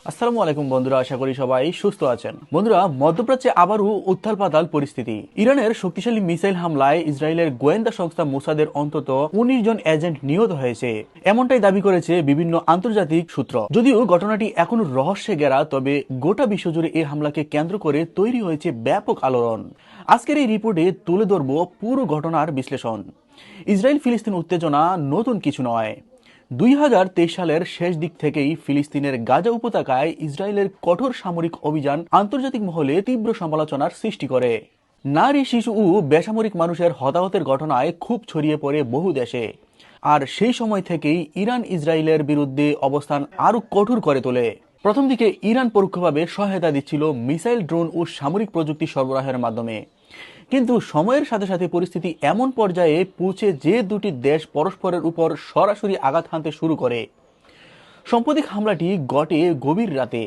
আসসালামু আলাইকুম বন্ধুরা, আশা করি সবাই সুস্থ আছেন। বন্ধুরা, মধ্যপ্রাচ্যে আবারও উত্থাল পাতাল পরিস্থিতি। ইরানের শক্তিশালী মিসাইল হামলায় ইসরায়েলের গোয়েন্দা সংস্থা মোসাদের অন্তত ১৯ জন এজেন্ট নিহত হয়েছে, এমনটাই দাবি করেছে বিভিন্ন আন্তর্জাতিক সূত্র। যদিও ঘটনাটি এখনো রহস্যে ঘেরা, তবে গোটা বিশ্বজুড়ে এই হামলাকে কেন্দ্র করে তৈরি হয়েছে ব্যাপক আলোড়ন। আজকের এই রিপোর্টে তুলে ধরব পুরো ঘটনার বিশ্লেষণ। ইসরায়েল ফিলিস্তিন উত্তেজনা নতুন কিছু নয়। ২০২৩ সালের শেষ দিক থেকেই ফিলিস্তিনের গাজা উপত্যকায় ইসরায়েলের কঠোর সামরিক অভিযান আন্তর্জাতিক মহলে তীব্র সমালোচনার সৃষ্টি করে। নারী, শিশু ও বেসামরিক মানুষের হতাহতের ঘটনায় খুব ছড়িয়ে পড়ে বহু দেশে। আর সেই সময় থেকেই ইরান ইসরায়েলের বিরুদ্ধে অবস্থান আরও কঠোর করে তোলে। প্রথম দিকে ইরান পরোক্ষভাবে সহায়তা দিচ্ছিল মিসাইল, ড্রোন ও সামরিক প্রযুক্তি সরবরাহের মাধ্যমে। কিন্তু সময়ের সাথে সাথে পরিস্থিতি এমন পর্যায়ে পৌঁছে যে দুটি দেশ পরস্পরের উপর সরাসরি আঘাত হানতে শুরু করে। সাম্প্রতিক হামলাটি ঘটে গভীর রাতে।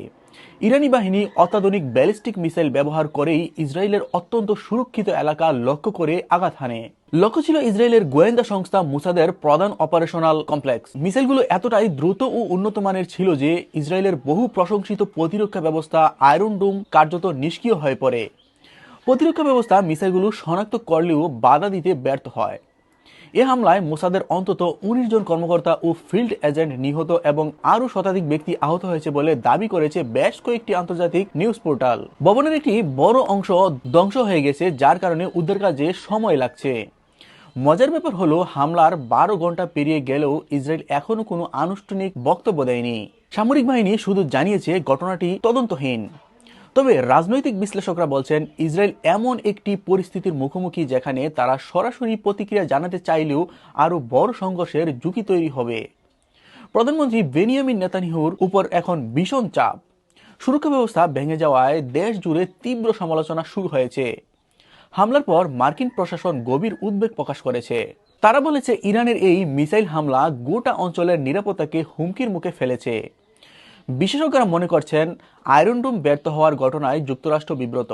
ইরানি বাহিনী অত্যাধুনিক ব্যালিস্টিক মিসাইল ব্যবহার করেই ইসরায়েলের অত্যন্ত সুরক্ষিত এলাকা লক্ষ্য করে আঘাত হানে। লক্ষ্য ছিল ইসরায়েলের গোয়েন্দা সংস্থা মোসাদের প্রধান অপারেশনাল কমপ্লেক্স। মিসাইলগুলো এতটাই দ্রুত ও উন্নত মানের ছিল যে ইসরায়েলের বহু প্রশংসিত প্রতিরক্ষা ব্যবস্থা আয়রন ডোম কার্যত নিষ্ক্রিয় হয়ে পড়ে। প্রতিরক্ষা ব্যবস্থা মিসাইলগুলো শনাক্ত করলেও বাধা দিতে ব্যর্থ হয়। এ হামলায় মোসাদের অন্তত ১৯ জন কর্মকর্তা ও ফিল্ড এজেন্ট নিহত এবং আরও শতাধিক ব্যক্তি আহত হয়েছে বলে দাবি করেছে বেশ কয়েকটি আন্তর্জাতিক নিউজ পোর্টাল। ভবনের একটি বড় অংশ ধ্বংস হয়ে গেছে, যার কারণে উদ্ধার কাজে সময় লাগছে। মজার ব্যাপার হলো, হামলার ১২ ঘন্টা পেরিয়ে গেলেও ইসরায়েল এখনো কোনো আনুষ্ঠানিক বক্তব্য দেয়নি। সামরিক বাহিনী শুধু জানিয়েছে ঘটনাটি তদন্তহীন। তবে রাজনৈতিক বিশ্লেষকরা বলছেন, ইসরায়েল এমন একটি পরিস্থিতির মুখোমুখি যেখানে তারা সরাসরি প্রতিক্রিয়া জানাতে চাইলেও আরও বড় সংঘর্ষের ঝুঁকি তৈরি হবে। প্রধানমন্ত্রী বেনিয়ামিন নেতানিয়াহুর উপর এখন ভীষণ চাপ। সুরক্ষা ব্যবস্থা ভেঙে যাওয়ায় দেশ জুড়ে তীব্র সমালোচনা শুরু হয়েছে। হামলার পর মার্কিন প্রশাসন গভীর উদ্বেগ প্রকাশ করেছে। তারা বলেছে, ইরানের এই মিসাইল হামলা গোটা অঞ্চলের নিরাপত্তাকে হুমকির মুখে ফেলেছে। বিশেষজ্ঞরা মনে করছেন, আয়রন ডোম ব্যর্থ হওয়ার ঘটনায় যুক্তরাষ্ট্র বিব্রত,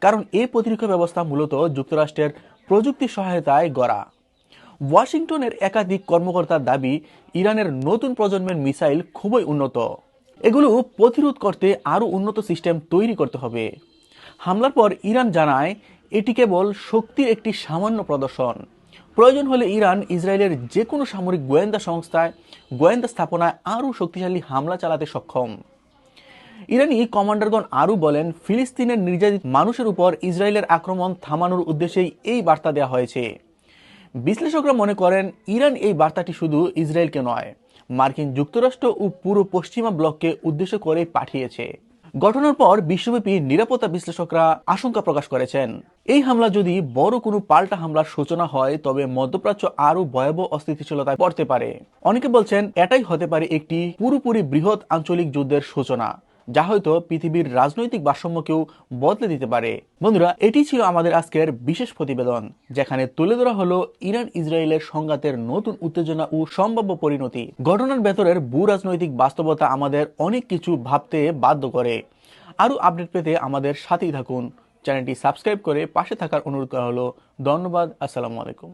কারণ এই প্রতিরক্ষা ব্যবস্থা মূলত যুক্তরাষ্ট্রের প্রযুক্তি সহায়তায় গড়া। ওয়াশিংটনের একাধিক কর্মকর্তার দাবি, ইরানের নতুন প্রজন্মের মিসাইল খুবই উন্নত। এগুলো প্রতিরোধ করতে আরও উন্নত সিস্টেম তৈরি করতে হবে। হামলার পর ইরান জানায়, এটি কেবল শক্তির একটি সামান্য প্রদর্শন। প্রয়োজন হলে ইরান ইসরায়েলের যে কোনো সামরিক গোয়েন্দা স্থাপনায় আরও শক্তিশালী হামলা চালাতে সক্ষম। ইরানি কমান্ডারগণ আরও বলেন, ফিলিস্তিনের নির্যাতিত মানুষের উপর ইসরায়েলের আক্রমণ থামানোর উদ্দেশ্যেই এই বার্তা দেওয়া হয়েছে। বিশ্লেষকরা মনে করেন, ইরান এই বার্তাটি শুধু ইসরায়েলকে নয়, মার্কিন যুক্তরাষ্ট্র ও পুরো পশ্চিমা ব্লককে উদ্দেশ্য করে পাঠিয়েছে। ঘটনার পর বিশ্বব্যাপী নিরাপত্তা বিশ্লেষকরা আশঙ্কা প্রকাশ করেছেন, এই হামলা যদি বড় কোনো পাল্টা হামলার সূচনা হয়, তবে মধ্যপ্রাচ্য আরও ভয়াবহ অস্থিতিশীলতায় পড়তে পারে। অনেকে বলছেন, এটাই হতে পারে একটি পুরোপুরি বৃহৎ আঞ্চলিক যুদ্ধের সূচনা, যা হয়তো পৃথিবীর রাজনৈতিক ভারসাম্যকেও বদলে দিতে পারে। বন্ধুরা, এটি ছিল আমাদের আজকের বিশেষ প্রতিবেদন, যেখানে তুলে ধরা হলো ইরান ইসরায়েলের সংঘাতের নতুন উত্তেজনা ও সম্ভাব্য পরিণতি। ঘটনার ভেতরের ভূ রাজনৈতিক বাস্তবতা আমাদের অনেক কিছু ভাবতে বাধ্য করে। আরও আপডেট পেতে আমাদের সাথেই থাকুন। চ্যানেলটি সাবস্ক্রাইব করে পাশে থাকার অনুরোধ করা হলো। ধন্যবাদ। আসসালামু আলাইকুম।